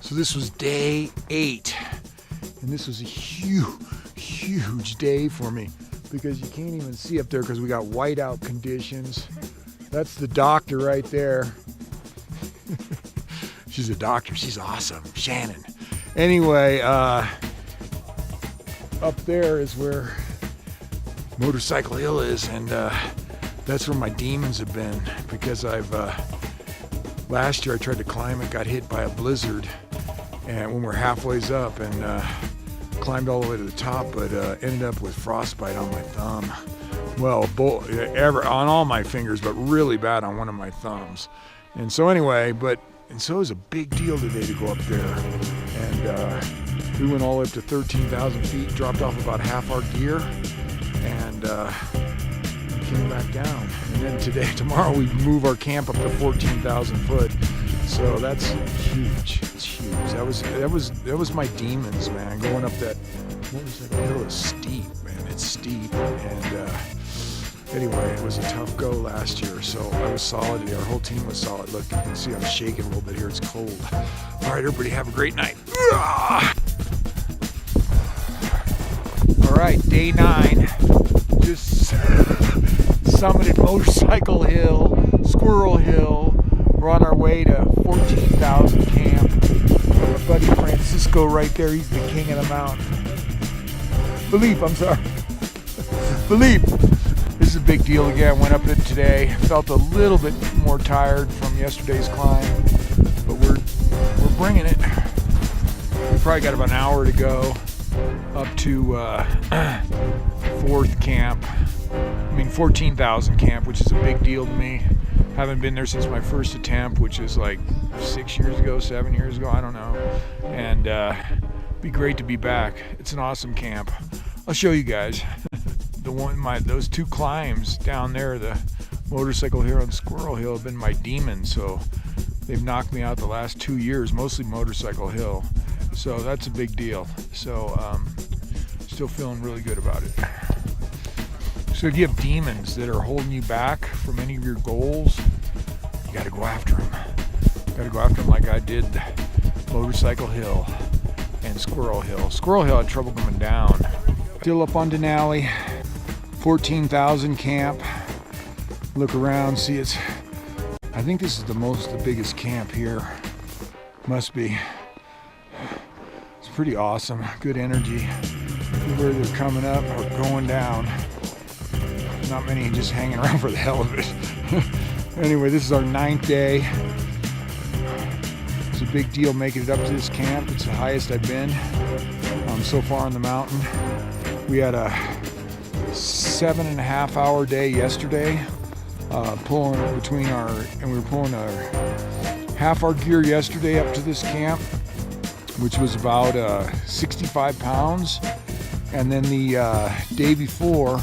So this was day 8, and this was a huge day for me because you can't even see up there because we got whiteout conditions. That's the doctor right there. She's a doctor. She's awesome. Shannon. Anyway, up there is where Motorcycle Hill is, and that's where my demons have been because last year I tried to climb it, got hit by a blizzard, and when we're halfways up, and climbed all the way to the top, but ended up with frostbite on my thumb. Well, on all my fingers, but really bad on one of my thumbs. And so anyway, and so it was a big deal today to go up there. And we went all the way up to 13,000 feet, dropped off about half our gear, and came back down. And then tomorrow we move our camp up to 14,000 foot. So that's huge. It's huge. That was my demons, man. Going up that motorcycle hill is steep, man. It's steep. And anyway, it was a tough go last year. So I was solid today. Our whole team was solid. Look, you can see I'm shaking a little bit here. It's cold. All right, everybody, have a great night. All right, day 9. Just summited Motorcycle Hill, Squirrel Hill. We're on our way to 14,000 camp. My buddy Francisco right there, he's the king of the mountain. Philippe, I'm sorry. Philippe. This is a big deal again. Went up it today. Felt a little bit more tired from yesterday's climb, but we're bringing it. We probably got about an hour to go up to 14,000 camp, which is a big deal to me. Haven't been there since my first attempt, which is like 6 years ago, 7 years ago, I don't know. And be great to be back. It's an awesome camp. I'll show you guys. Those 2 climbs down there, the Motorcycle Hill and Squirrel Hill, have been my demons. So they've knocked me out the last 2 years, mostly Motorcycle Hill. So that's a big deal. So still feeling really good about it. So if you have demons that are holding you back from any of your goals, you got to go after them. You got to go after them like I did Motorcycle Hill and Squirrel Hill. Squirrel Hill I had trouble coming down. Still up on Denali, 14,000 camp. Look around, see I think this is the biggest camp here. Must be. It's pretty awesome. Good energy. Where they're coming up or going down. Not many just hanging around for the hell of it. Anyway, this is our 9th day. It's a big deal making it up to this camp. It's the highest I've been so far on the mountain. We had a 7.5 hour day yesterday, we were pulling our half our gear yesterday up to this camp, which was about 65 pounds. And then the day before,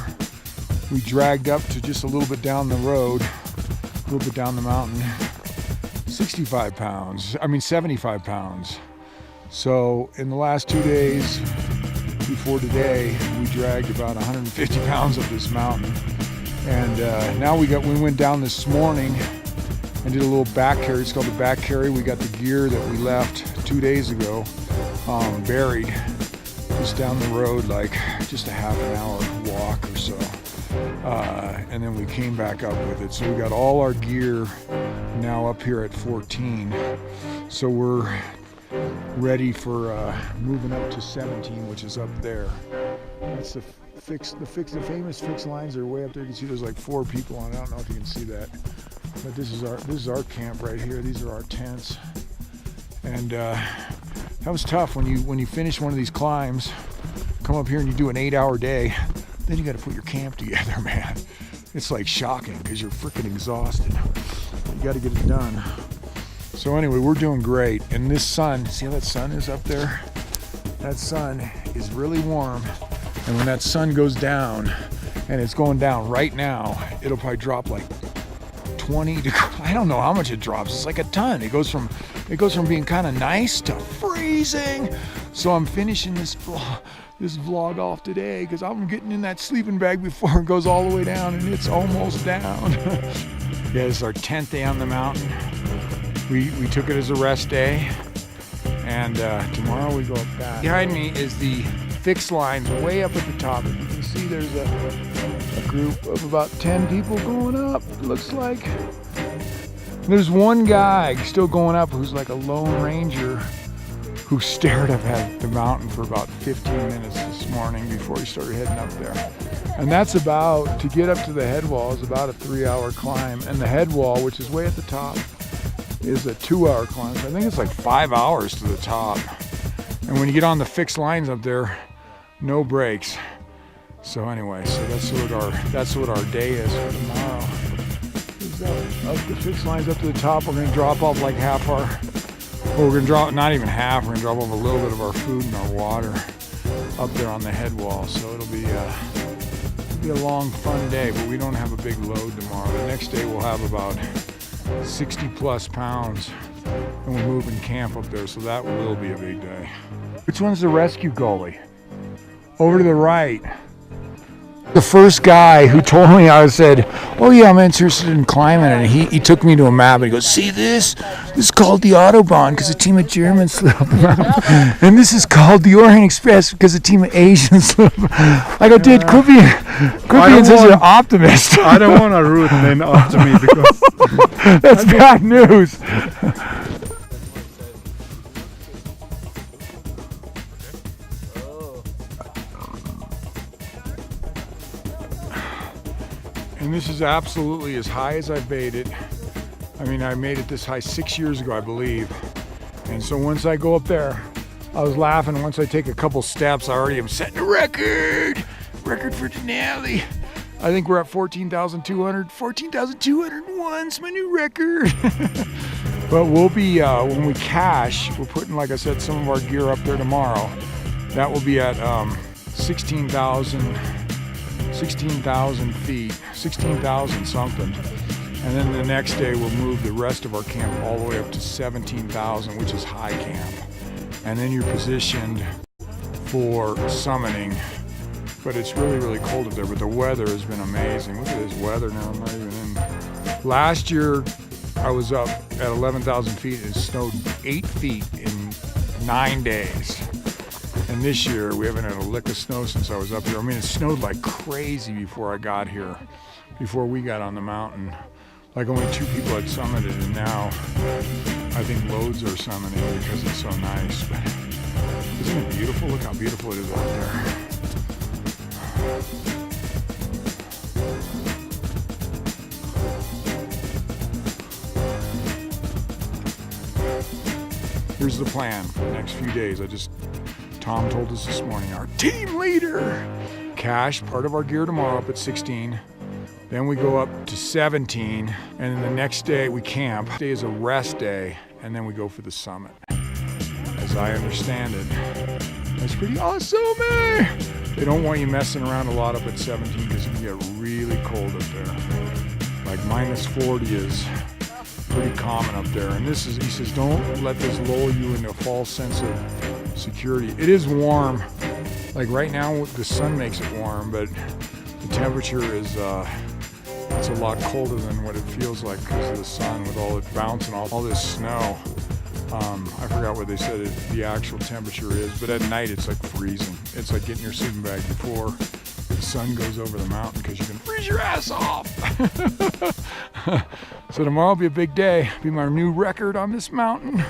we dragged up to just a little bit down the road, a little bit down the mountain, 75 pounds. So in the last 2 days before today, we dragged about 150 pounds up this mountain. And now we went down this morning and did a little back carry. It's called the back carry. We got the gear that we left 2 days ago buried just down the road, like just a half an hour walk or so. And then we came back up with it. So we got all our gear now up here at 14. So we're ready for moving up to 17, which is up there. That's the famous fixed lines are way up there. You can see there's like 4 people on it. I don't know if you can see that. But this is our camp right here. These are our tents. And that was tough when you finish one of these climbs, come up here and you do an 8-hour day. Then you got to put your camp together, man. It's like shocking because you're freaking exhausted. You got to get it done. So anyway, we're doing great. And this sun, see how that sun is up there? That sun is really warm. And when that sun goes down, and it's going down right now, it'll probably drop like 20 degrees. I don't know how much it drops. It's like a ton. It goes from being kind of nice to freezing. So I'm finishing this vlog off today because I'm getting in that sleeping bag before it goes all the way down, and it's almost down. Yeah, it's our 10th day on the mountain. We took it as a rest day, And tomorrow we go up that. Behind me is the fixed lines way up at the top. And you can see there's a group of about 10 people going up, it looks like. There's one guy still going up who's like a lone ranger who stared up at the mountain for about 15 minutes this morning before he started heading up there. And that's about, to get up to the head wall is about a 3-hour climb. And the head wall, which is way at the top, is a 2-hour climb. So I think it's like 5 hours to the top. And when you get on the fixed lines up there, no breaks. So anyway, so that's what our day is for tomorrow. Up the fixed lines up to the top, we're gonna drop off like half our, well, we're gonna drop, not even half, we're gonna drop off a little bit of our food and our water up there on the head wall. So it'll be a long, fun day, but we don't have a big load tomorrow. The next day we'll have about 60 plus pounds and we're moving camp up there, so that will be a big day. Which one's the rescue goalie? Over to the right. The first guy who told me, I said, oh yeah, I'm interested in climbing, and he took me to a map and he goes, see this? This is called the Autobahn because a team of Germans slid up the mountain. And this is called the Orient Express because a team of Asians slid up. I go, dude, quit being such an optimist. I don't want a route named after me because that's bad news. And this is absolutely as high as I've made it. I mean, I made it this high 6 years ago, I believe. And so once I go up there, I was laughing, once I take a couple steps, I already am setting a record for Denali. I think we're at 14,201 is my new record. But we'll be, when we cache, we're putting, like I said, some of our gear up there tomorrow. That will be at 16,000 feet, 16,000 something. And then the next day we'll move the rest of our camp all the way up to 17,000, which is high camp. And then you're positioned for summiting. But it's really, really cold up there, but the weather has been amazing. Look at this weather now, I'm not even in. Last year I was up at 11,000 feet and it snowed 8 feet in 9 days. And this year, we haven't had a lick of snow since I was up here. I mean, it snowed like crazy before I got here, before we got on the mountain. Like only 2 people had summited, and now I think loads are summiting because it's so nice. But isn't it beautiful? Look how beautiful it is out there. Here's the plan for the next few days. Tom told us this morning, our team leader. Cache part of our gear tomorrow up at 16. Then we go up to 17. And then the next day we camp. Today is a rest day. And then we go for the summit. As I understand it. That's pretty awesome, eh? They don't want you messing around a lot up at 17 because it can get really cold up there. Like -40 is pretty common up there. And this is, he says, don't let this lull you into a false sense of security. It is warm. Like right now the sun makes it warm, but the temperature is it's a lot colder than what it feels like because of the sun with all it bouncing off all this snow. I forgot what they said the actual temperature is, but at night it's like freezing. It's like getting your sleeping bag before the sun goes over the mountain because you can freeze your ass off. So tomorrow will be a big day. Be my new record on this mountain.